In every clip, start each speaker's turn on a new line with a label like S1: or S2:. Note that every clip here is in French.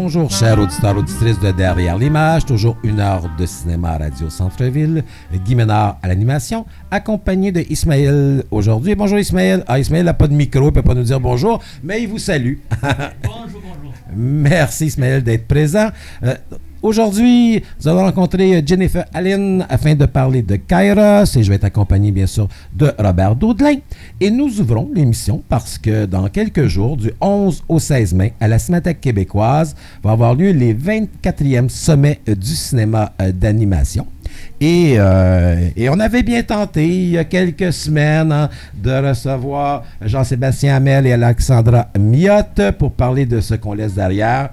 S1: Bonjour, chers auditeurs, auditrices de Derrière l'image. Toujours une heure de cinéma à Radio Centre-Ville. Guy Ménard à l'animation, accompagné de Ismaël aujourd'hui. Bonjour Ismaël. Ismaël n'a pas de micro, il ne peut pas nous dire bonjour, mais il vous salue.
S2: Bonjour.
S1: Merci Ismaël d'être présent. Aujourd'hui, nous allons rencontrer Jennifer Allen afin de parler de Kairos et je vais être accompagné bien sûr de Robert Daudelin. Et nous ouvrons l'émission parce que dans quelques jours, du 11 au 16 mai, à la Cinémathèque québécoise, va avoir lieu les 24e sommets du cinéma d'animation. Et on avait bien tenté, il y a quelques semaines, de recevoir Jean-Sébastien Hamel et Alexandra Miotte pour parler de ce qu'on laisse derrière.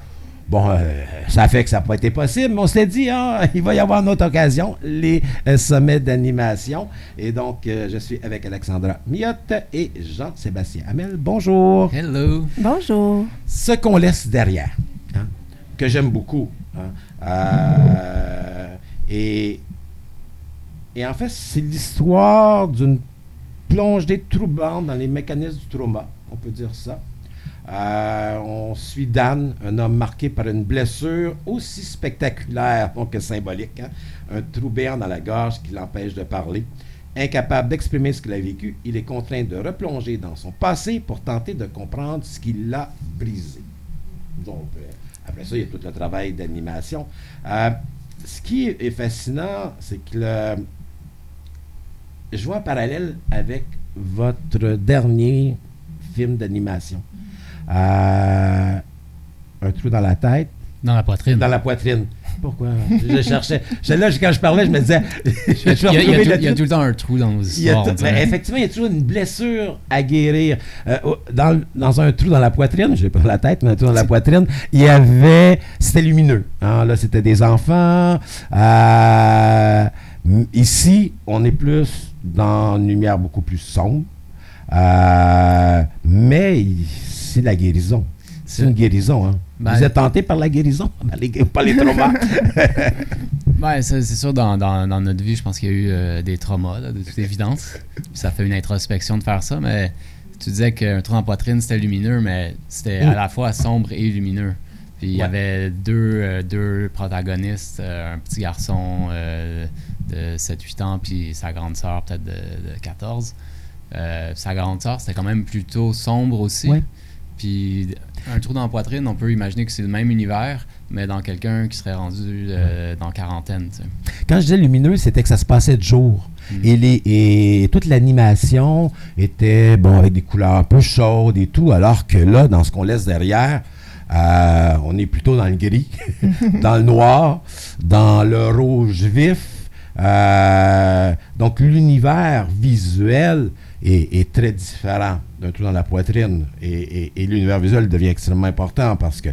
S1: Bon, ça fait que ça n'a pas été possible, mais on s'est dit, il va y avoir une autre occasion, les sommets d'animation. Et donc, je suis avec Alexandra Miotte et Jean-Sébastien Hamel. Bonjour.
S3: Hello.
S4: Bonjour.
S1: Ce qu'on laisse derrière, que j'aime beaucoup. Et en fait, c'est l'histoire d'une plongée troublante dans les mécanismes du trauma, on peut dire ça. On suit Dan, un homme marqué par une blessure aussi spectaculaire que symbolique, un trou béant dans la gorge qui l'empêche de parler. Incapable d'exprimer ce qu'il a vécu, il est contraint de replonger dans son passé pour tenter de comprendre ce qui l'a brisé. Donc, après ça, il y a tout le travail d'animation. Ce qui est fascinant, c'est que je vois un parallèle avec votre dernier film d'animation. Un trou dans la tête.
S3: Dans la poitrine.
S1: Dans la poitrine. Pourquoi? Je cherchais. Là, quand je parlais, je me disais...
S3: il y a tout le temps un trou dans nos histoires.
S1: Effectivement, il y a toujours une blessure à guérir. Dans un trou dans la poitrine, je n'ai pas la tête, mais un trou dans la poitrine, il y avait... C'était lumineux. Là, c'était des enfants. Ici, on est plus dans une lumière beaucoup plus sombre. Mais c'est la guérison. C'est une guérison. Vous êtes tenté par la guérison, par les traumas.
S3: C'est sûr, dans notre vie, je pense qu'il y a eu des traumas, là, de toute évidence. Ça fait une introspection de faire ça, mais tu disais qu'un trou en poitrine, c'était lumineux, mais c'était à la fois sombre et lumineux. Puis il y avait deux protagonistes, un petit garçon de 7-8 ans, puis sa grande sœur peut-être de 14. Sa grande sœur, c'était quand même plutôt sombre aussi. Ouais. Puis un trou dans la poitrine, on peut imaginer que c'est le même univers, mais dans quelqu'un qui serait rendu dans quarantaine. Tu sais.
S1: Quand je disais lumineux, c'était que ça se passait de jour. Et toute l'animation était avec des couleurs un peu chaudes et tout, alors que là, dans ce qu'on laisse derrière, on est plutôt dans le gris, dans le noir, dans le rouge vif. Donc l'univers visuel est très différent d'un trou dans la poitrine. Et l'univers visuel devient extrêmement important parce que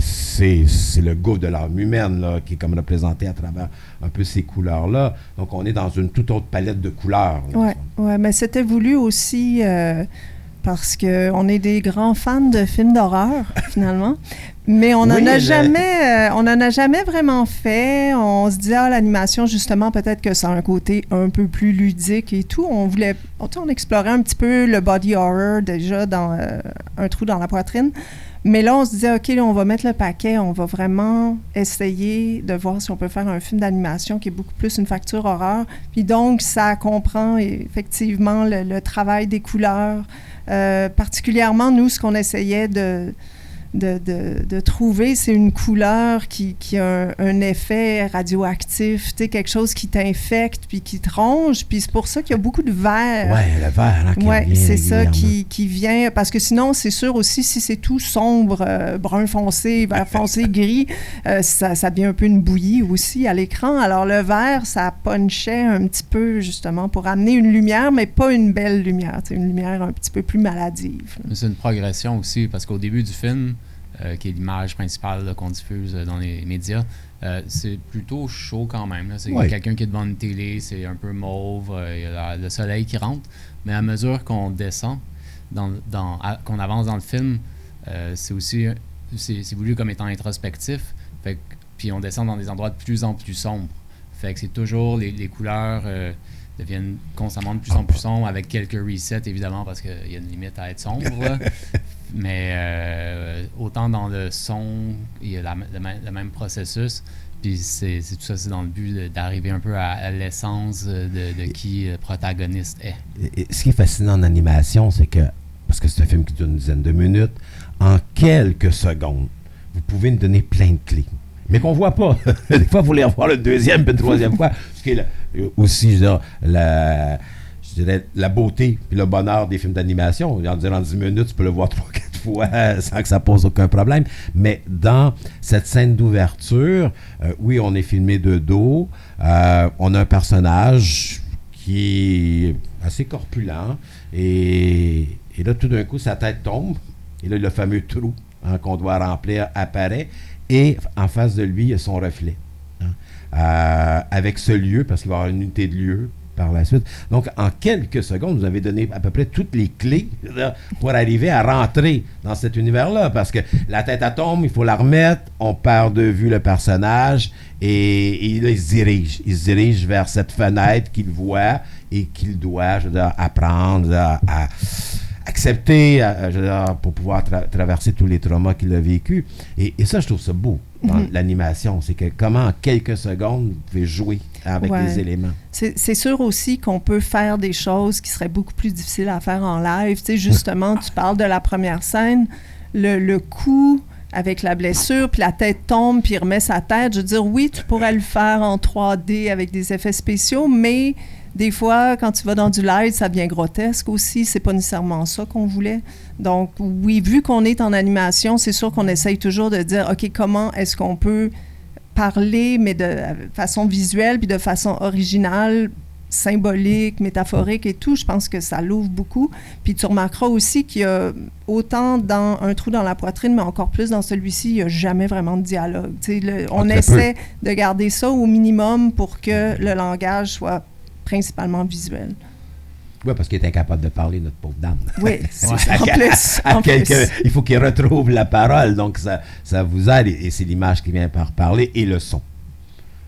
S1: c'est le gouffre de l'âme humaine là, qui est comme représenté à travers un peu ces couleurs-là. Donc, on est dans une toute autre palette de couleurs.
S4: Oui, mais c'était voulu aussi parce qu'on est des grands fans de films d'horreur, finalement. Mais on n'en a jamais vraiment fait. On se dit, l'animation, justement, peut-être que ça a un côté un peu plus ludique et tout. On explorait un petit peu le body horror déjà dans un trou dans la poitrine. Mais là, on se disait, OK, là, on va mettre le paquet. On va vraiment essayer de voir si on peut faire un film d'animation qui est beaucoup plus une facture horreur. Puis donc, ça comprend effectivement le travail des couleurs. Particulièrement, nous, ce qu'on essayait de trouver, c'est une couleur qui a un effet radioactif, tu sais, quelque chose qui t'infecte puis qui te ronge, puis c'est pour ça qu'il y a beaucoup de vert.
S1: Oui, le vert.
S4: Oui, c'est ça qui vient, parce que sinon, c'est sûr aussi, si c'est tout sombre, brun foncé, vert foncé, gris, ça devient un peu une bouillie aussi à l'écran. Alors le vert, ça punchait un petit peu, justement, pour amener une lumière, mais pas une belle lumière, tu sais, une lumière un petit peu plus maladive.
S3: Mais c'est une progression aussi, parce qu'au début du film, qui est l'image principale là, qu'on diffuse dans les médias, c'est plutôt chaud quand même. Là. C'est quelqu'un qui est devant une télé, c'est un peu mauve, il y a le soleil qui rentre. Mais à mesure qu'on descend, qu'on avance dans le film, c'est voulu comme étant introspectif. Puis on descend dans des endroits de plus en plus sombres. Fait que c'est toujours les couleurs deviennent constamment de plus en plus sombres, avec quelques resets évidemment, parce qu'il y a une limite à être sombre. Mais autant dans le son, il y a le même processus. Puis c'est tout ça, c'est dans le but d'arriver un peu à l'essence de qui le protagoniste est.
S1: Et ce qui est fascinant en animation, c'est que, parce que c'est un film qui dure une dizaine de minutes, en quelques secondes, vous pouvez nous donner plein de clés, mais qu'on ne voit pas. Des fois, il faut les revoir une deuxième puis une troisième fois. Ce qui est aussi, je dirais, la beauté et le bonheur des films d'animation. En durant 10 minutes, tu peux le voir 3-4 fois sans que ça pose aucun problème. Mais dans cette scène d'ouverture, oui, on est filmé de dos. On a un personnage qui est assez corpulent. Et là, tout d'un coup, sa tête tombe. Et là, le fameux trou qu'on doit remplir apparaît. Et en face de lui, il y a son reflet. Avec ce lieu, parce qu'il va y avoir une unité de lieu par la suite. Donc, en quelques secondes, vous avez donné à peu près toutes les clés là, pour arriver à rentrer dans cet univers-là. Parce que la tête à tombe, il faut la remettre, on perd de vue le personnage et là, il se dirige. Il se dirige vers cette fenêtre qu'il voit et qu'il doit, apprendre à accepter pour pouvoir traverser tous les traumas qu'il a vécu. Et ça, je trouve ça beau dans l'animation. C'est que comment, en quelques secondes, vous pouvez jouer avec les éléments.
S4: C'est sûr aussi qu'on peut faire des choses qui seraient beaucoup plus difficiles à faire en live. Tu sais, justement, tu parles de la première scène, le coup avec la blessure, puis la tête tombe, puis il remet sa tête. Je veux dire, oui, tu pourrais le faire en 3D avec des effets spéciaux, mais des fois, quand tu vas dans du live, ça devient grotesque aussi. C'est pas nécessairement ça qu'on voulait. Donc, oui, vu qu'on est en animation, c'est sûr qu'on essaye toujours de dire, OK, comment est-ce qu'on peut parler, mais de façon visuelle, puis de façon originale, symbolique, métaphorique et tout. Je pense que ça l'ouvre beaucoup. Puis tu remarqueras aussi qu'il y a autant dans Un trou dans la poitrine, mais encore plus dans celui-ci, il n'y a jamais vraiment de dialogue. On essaie de garder ça au minimum pour que le langage soit principalement visuel.
S1: Oui, parce qu'il est incapable de parler, notre pauvre dame.
S4: Oui, en plus.
S1: Il faut qu'il retrouve la parole, donc ça vous aide, et c'est l'image qui vient par parler, et le son.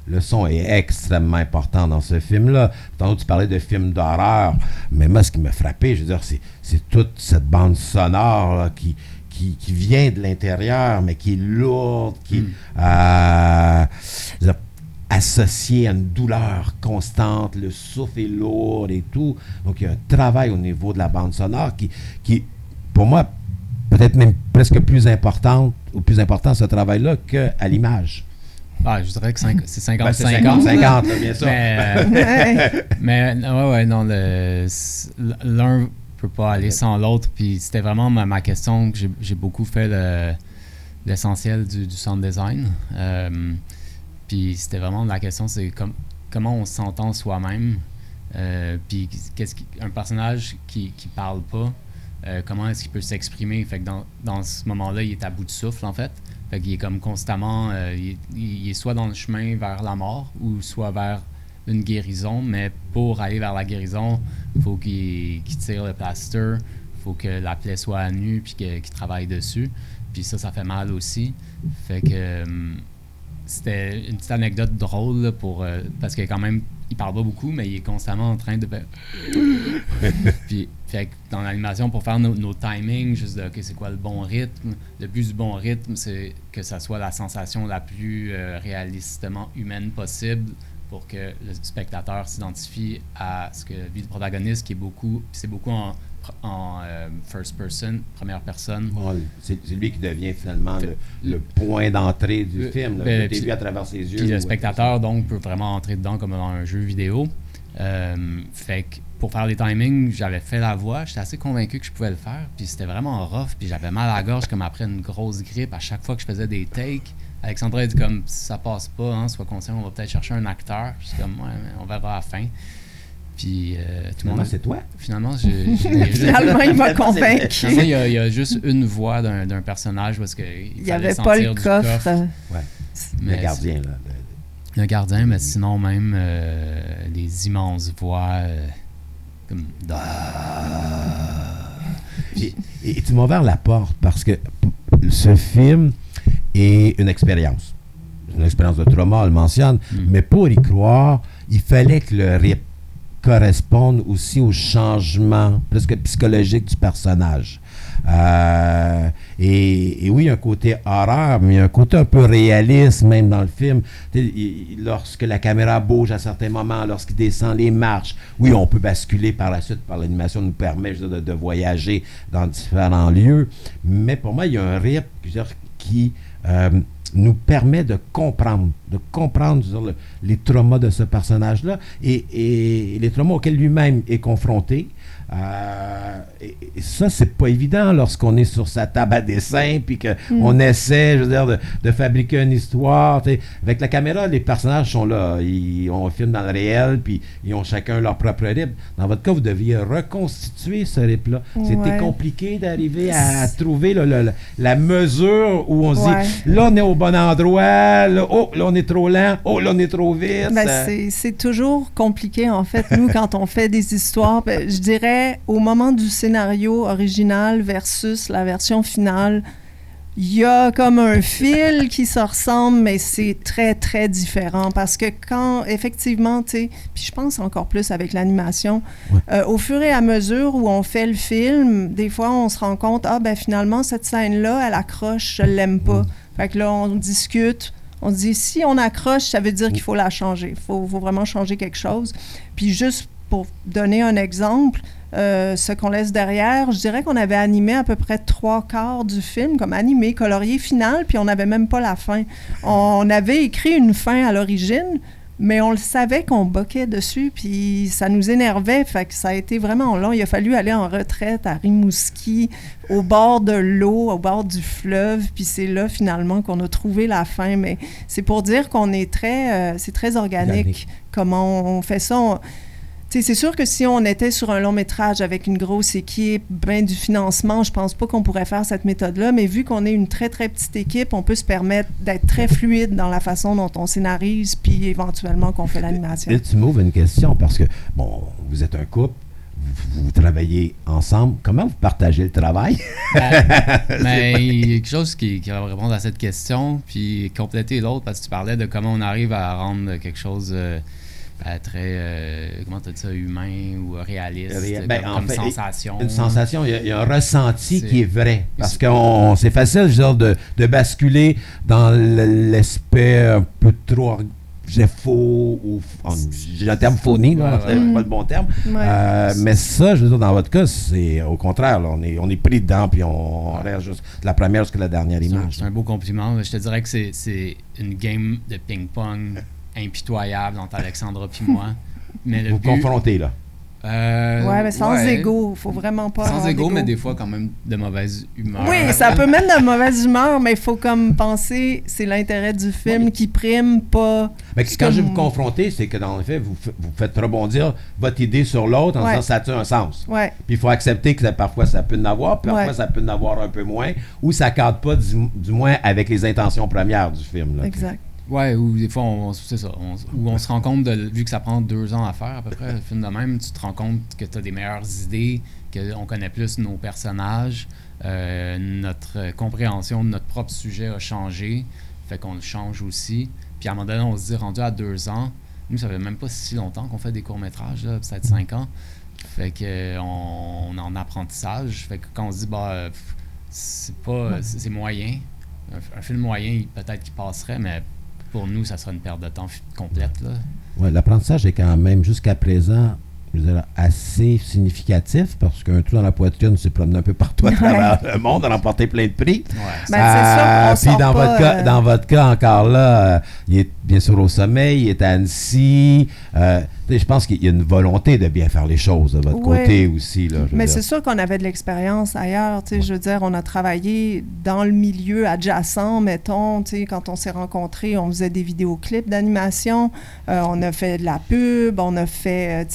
S1: Le son est extrêmement important dans ce film-là. Tantôt, tu parlais de films d'horreur, mais moi, ce qui m'a frappé, je veux dire, c'est toute cette bande sonore là, qui vient de l'intérieur, mais qui est lourde, qui est associée à une douleur constante, le souffle est lourd et tout. Donc, il y a un travail au niveau de la bande sonore qui pour moi, peut-être même presque plus important ce travail-là qu'à l'image.
S3: Ah, je dirais que c'est 50-50.
S1: 50, bien sûr.
S3: Mais non, l'un ne peut pas aller sans l'autre. Puis c'était vraiment ma question que j'ai beaucoup fait l'essentiel du sound design. Puis c'était vraiment la question, c'est comment on s'entend soi-même. Puis un personnage qui parle pas, comment est-ce qu'il peut s'exprimer? Fait que dans ce moment-là, il est à bout de souffle, en fait. Fait qu'il est comme constamment, il est soit dans le chemin vers la mort ou soit vers une guérison, mais pour aller vers la guérison, il faut qu'il tire le plaster, il faut que la plaie soit à nu puis qu'il travaille dessus. Puis ça fait mal aussi. Fait que c'était une petite anecdote drôle là, parce que quand même, il parle pas beaucoup, mais il est constamment en train de... Puis, fait que dans l'animation, pour faire nos timings, juste de, OK, c'est quoi le bon rythme? Le but du bon rythme, c'est que ça soit la sensation la plus réalistement humaine possible pour que le spectateur s'identifie à ce que vit le protagoniste, qui est beaucoup... C'est beaucoup en first person, première personne.
S1: Bon, c'est lui qui devient finalement le point d'entrée du film. Tout est vu à travers ses yeux.
S3: Puis le spectateur, donc, peut vraiment entrer dedans comme dans un jeu vidéo. Fait que pour faire les timings, j'avais fait la voix. J'étais assez convaincu que je pouvais le faire. Puis c'était vraiment rough. Puis j'avais mal à la gorge comme après une grosse grippe. À chaque fois que je faisais des takes, Alexandra a dit comme, si ça passe pas, hein, sois conscient, on va peut-être chercher un acteur. Puis c'est comme, ouais, on verra à la fin. Puis tout le monde.
S1: C'est toi.
S3: Finalement,
S4: finalement, il m'a convaincu.
S3: Il y a juste une voix d'un personnage parce que
S4: il n'y avait pas le coffre.
S1: Ouais. Le gardien, là.
S3: Le gardien, mais sinon même des immenses voix comme.
S1: Et tu m'as ouvert la porte parce que ce film est une expérience. Une expérience de trauma, on le mentionne, mais pour y croire, il fallait que le rythme corresponde aussi au changement presque psychologique du personnage. Et oui, il y a un côté horreur, mais il y a un côté un peu réaliste même dans le film. Lorsque la caméra bouge à certains moments, lorsqu'il descend les marches, oui, on peut basculer par la suite, par l'animation nous permet de voyager dans différents lieux, mais pour moi, il y a un rythme qui nous permet de comprendre les traumas de ce personnage-là et les traumas auxquels lui-même est confronté. Et ça, c'est pas évident lorsqu'on est sur sa table à dessin puis qu'on essaie, de fabriquer une histoire. T'sais. Avec la caméra, les personnages sont là. On filme dans le réel puis ils ont chacun leur propre rythme. Dans votre cas, vous deviez reconstituer ce rythme-là. C'était compliqué d'arriver à trouver la mesure où on se dit, là, on est au bon endroit, là, on est trop lent, là, on est trop vite.
S4: C'est toujours compliqué, en fait, nous, quand on fait des histoires. Je dirais, au moment du scénario original versus la version finale, il y a comme un fil qui se ressemble, mais c'est très, très différent. Parce que quand, effectivement, tu sais, puis je pense encore plus avec l'animation, au fur et à mesure où on fait le film, des fois, on se rend compte, finalement, cette scène-là, elle accroche, je l'aime pas. Fait que là, on discute. On se dit, si on accroche, ça veut dire qu'il faut la changer. Il faut vraiment changer quelque chose. Puis juste pour donner un exemple, ce qu'on laisse derrière, je dirais qu'on avait animé à peu près 3/4 du film, comme animé, colorié final, puis on n'avait même pas la fin. On avait écrit une fin à l'origine, mais on le savait qu'on boquait dessus, puis ça nous énervait, fait que ça a été vraiment long. Il a fallu aller en retraite à Rimouski, au bord de l'eau, au bord du fleuve, puis c'est là, finalement, qu'on a trouvé la fin. Mais c'est pour dire qu'on est c'est très organique, comment on fait ça. C'est sûr que si on était sur un long métrage avec une grosse équipe, du financement, je pense pas qu'on pourrait faire cette méthode-là, mais vu qu'on est une très, très petite équipe, on peut se permettre d'être très fluide dans la façon dont on scénarise, puis éventuellement qu'on fait l'animation.
S1: Et tu m'ouvres une question, parce que, vous êtes un couple, vous travaillez ensemble. Comment vous partagez le travail?
S3: Mais il y a quelque chose qui va répondre à cette question, puis compléter l'autre, parce que tu parlais de comment on arrive à rendre quelque chose... très, comment tu dis ça, humain ou réaliste, comme fait, sensation.
S1: Une sensation, il y a un ressenti qui est vrai. Parce que c'est facile, de basculer dans l'aspect un peu trop faux, ou j'ai le terme phonie, là, c'est pas le bon terme. Mais ça, je veux dire, dans votre cas, c'est au contraire, là, on est pris dedans, puis on reste juste de la première jusqu'à la dernière image.
S3: C'est un beau compliment. Je te dirais que c'est une game de ping-pong impitoyable entre Alexandra puis moi. Mais
S1: vous confrontez, là.
S4: Mais sans ego, faut vraiment pas.
S3: Sans ego, mais des fois quand même de mauvaise humeur.
S4: Oui, ça peut même de mauvaise humeur, mais il faut comme penser, c'est l'intérêt du film qui prime, pas.
S1: Mais quand je vous confronter, c'est que dans le fait, vous faites rebondir votre idée sur l'autre en disant ça a un sens. Puis il faut accepter que parfois ça peut en avoir, parfois ça peut en avoir un peu moins, ou ça ne cadre pas du moins avec les intentions premières du film. Là.
S4: Exact.
S3: Ouais, ou des fois, c'est ça. On se rend compte, vu que ça prend 2 ans à faire à peu près, le film de même, tu te rends compte que tu as des meilleures idées, qu'on connaît plus nos personnages, notre compréhension de notre propre sujet a changé, fait qu'on le change aussi. Puis à un moment donné, on se dit, rendu à 2 ans, nous, ça fait même pas si longtemps qu'on fait des courts-métrages, là, peut-être 5 ans. Fait qu'on est en apprentissage. Fait que quand on se dit, c'est moyen, un film moyen, peut-être qu'il passerait, mais pour nous, ça sera une perte de temps complète.
S1: Oui, l'apprentissage est quand même, jusqu'à présent, je veux dire, assez significatif, parce qu'un trou dans la poitrine s'est promené un peu partout à travers le monde, a remporté plein de prix.
S4: C'est ça,
S1: puis dans votre cas, encore là, il est bien sûr au sommet, il est à Annecy. Je pense qu'il y a une volonté de bien faire les choses de votre côté aussi. Là,
S4: mais c'est sûr qu'on avait de l'expérience ailleurs. Je veux dire, on a travaillé dans le milieu adjacent, mettons. Quand on s'est rencontrés, on faisait des vidéoclips d'animation. On a fait de la pub, on a fait,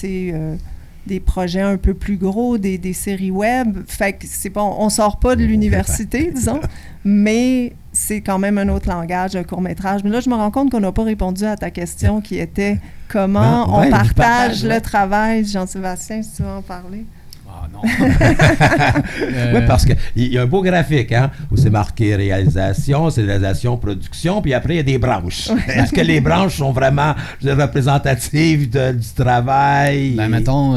S4: des projets un peu plus gros, des séries web. Fait que c'est bon, on sort pas de l'université, disons, mais c'est quand même un autre langage, un court-métrage. Mais là, je me rends compte qu'on n'a pas répondu à ta question qui était comment on partage le travail. Jean-Sébastien, si tu veux en parler.
S3: Ah non.
S1: Oui, parce qu'il y a un beau graphique, où c'est marqué réalisation, production, puis après, il y a des branches. Est-ce que les branches sont vraiment représentatives du travail?
S3: Mettons,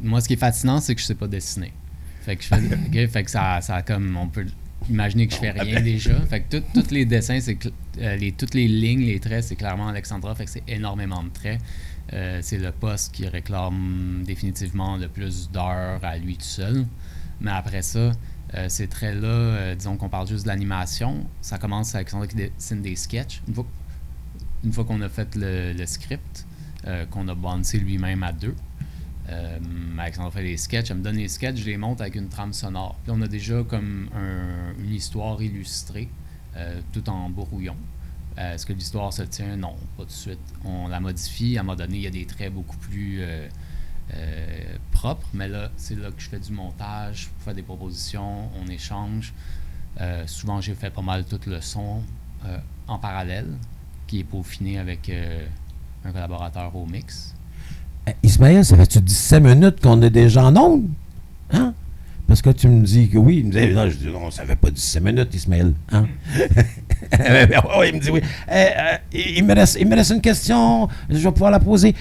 S3: moi, ce qui est fascinant, c'est que je sais pas dessiner. Fait que je fais, fait que ça comme, on peut imaginez que je fais rien déjà. Fait que tous les dessins, toutes les lignes, les traits, c'est clairement Alexandra. Fait que c'est énormément de traits. C'est le poste qui réclame définitivement le plus d'heures à lui tout seul. Mais après ça, ces traits-là, disons qu'on parle juste de l'animation, ça commence avec Alexandra qui dessine des sketchs. Une fois qu'on a fait le script, qu'on a bouncé lui-même à 2, Alexandra fait les sketchs, elle me donne les sketchs, je les monte avec une trame sonore. Puis on a déjà comme une histoire illustrée, tout en brouillon. Est-ce que l'histoire se tient? Non, pas tout de suite. On la modifie. À un moment donné, il y a des traits beaucoup plus propres, mais là, c'est là que je fais du montage, je fais des propositions, on échange. Souvent, j'ai fait pas mal tout le son en parallèle, qui est peaufiné avec un collaborateur au mix.
S1: Ismaël, ça fait-tu 17 minutes qu'on est déjà en ondes? Hein? Parce que tu me dis que oui. Il me disait, non, je dis, non, ça fait pas 17 minutes, Ismaël. Hein? Oui, il me dit oui. Il me reste une question, je vais pouvoir la poser.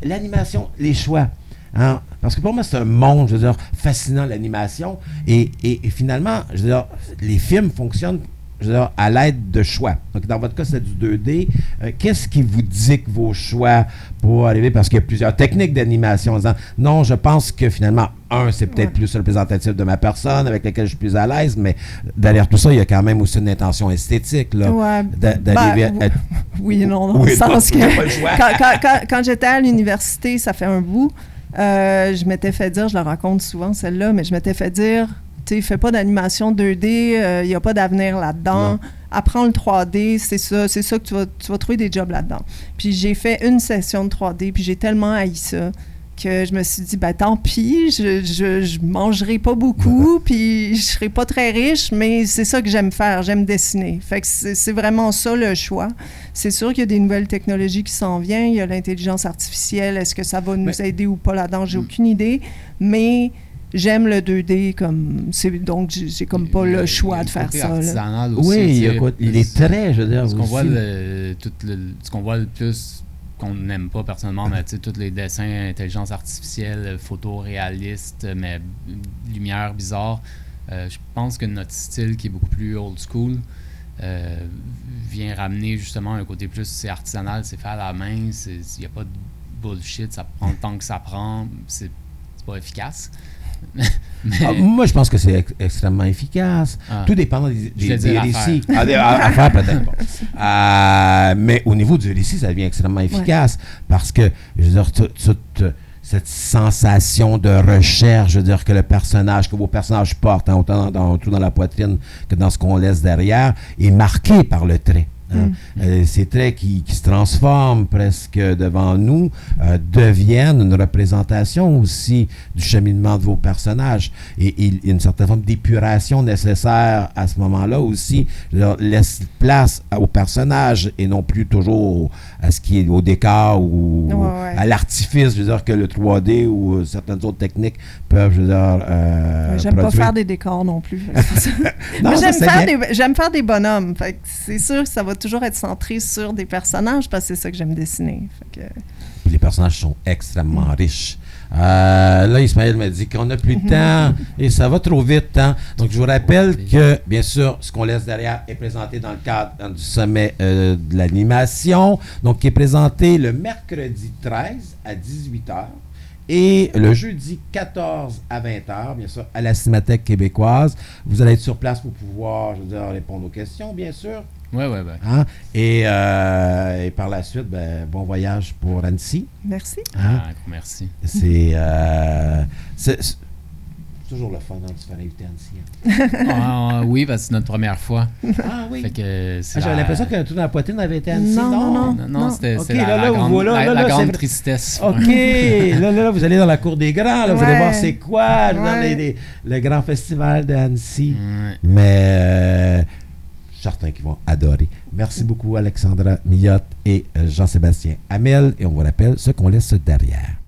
S1: L'animation, les choix. Hein? Parce que pour moi, c'est un monde, je veux dire, fascinant, l'animation. Et finalement, je veux dire, les films fonctionnent, je veux dire, à l'aide de choix. Donc, dans votre cas, c'est du 2D. Qu'est-ce qui vous dicte vos choix pour arriver? Parce qu'il y a plusieurs techniques d'animation en disant, non, je pense que finalement, c'est peut-être plus représentatif de ma personne, avec laquelle je suis plus à l'aise, mais derrière tout ça, il y a quand même aussi une intention esthétique, là.
S4: Ouais.
S1: D'arriver à...
S4: Oui, non, dans le sens que quand j'étais à l'université, ça fait un bout, je m'étais fait dire, je la raconte souvent celle-là, mais je m'étais fait dire, tu sais, fais pas d'animation 2D, il n'y a pas d'avenir là-dedans. Non. Apprends le 3D, c'est ça que tu vas trouver des jobs là-dedans. Puis j'ai fait une session de 3D, puis j'ai tellement haï ça que je me suis dit, ben tant pis, je mangerai pas beaucoup, puis je serai pas très riche, mais c'est ça que j'aime faire, j'aime dessiner. Fait que c'est vraiment ça le choix. C'est sûr qu'il y a des nouvelles technologies qui s'en viennent, il y a l'intelligence artificielle, est-ce que ça va nous aider ou pas là-dedans, j'ai aucune idée, mais j'aime le 2D, donc j'ai comme pas le choix de faire ça.
S3: Artisanal aussi,
S1: oui, il est très, je veux dire,
S3: ce qu'on voit le plus qu'on n'aime pas personnellement, mais tu sais, tous les dessins intelligence artificielle, photoréalistes, mais lumière bizarre, je pense que notre style qui est beaucoup plus old school vient ramener justement un côté plus, c'est artisanal, c'est fait à la main, il n'y a pas de bullshit, ça prend le temps que ça prend, c'est pas efficace.
S1: Moi, je pense que c'est extrêmement efficace. Tout dépend des récits. À faire peut-être pas. Mais au niveau du récit, ça devient extrêmement efficace parce que, je veux dire, toute cette sensation de recherche, je veux dire, que vos personnages portent, hein, autant dans la poitrine que dans ce qu'on laisse derrière, est marqué par le trait. Hein. Ces traits qui se transforment presque devant nous deviennent une représentation aussi du cheminement de vos personnages. Et il y a une certaine forme d'épuration nécessaire à ce moment-là aussi. Laisse place aux personnages et non plus toujours à ce qui est au décor ou à l'artifice, je veux dire, que le 3D ou certaines autres techniques peuvent, je veux dire,
S4: j'aime pas faire des décors non plus. Non, j'aime faire des bonhommes. Fait que c'est sûr que ça va toujours être centré sur des personnages parce que c'est ça que j'aime dessiner. Fait que...
S1: Les personnages sont extrêmement riches. Là, Ismaël m'a dit qu'on n'a plus de temps et ça va trop vite. Hein? Donc, je vous rappelle que, bien sûr, ce qu'on laisse derrière est présenté dans le cadre du sommet de l'animation, donc qui est présenté le mercredi 13 à 18h et le jeudi 14 à 20h, bien sûr, à la Cinémathèque québécoise. Vous allez être sur place pour pouvoir, je veux dire, répondre aux questions, bien sûr.
S3: Oui.
S1: Hein? Et par la suite, bon voyage pour Annecy.
S4: Merci.
S1: Hein?
S3: Merci.
S1: C'est toujours le fun de se faire inviter à Annecy.
S3: Oui, parce que c'est notre première fois.
S1: Ah oui.
S3: Fait que
S1: j'avais l'impression que tout dans la poitrine avait été Annecy.
S3: Non, c'était la grande tristesse.
S1: OK. là, vous allez dans la cour des grands. Là, vous allez voir c'est quoi. Le grand festival d'Annecy. Mais... certains qui vont adorer. Merci beaucoup, Alexandra Millotte et Jean-Sébastien Hamel. Et on vous rappelle ce qu'on laisse derrière.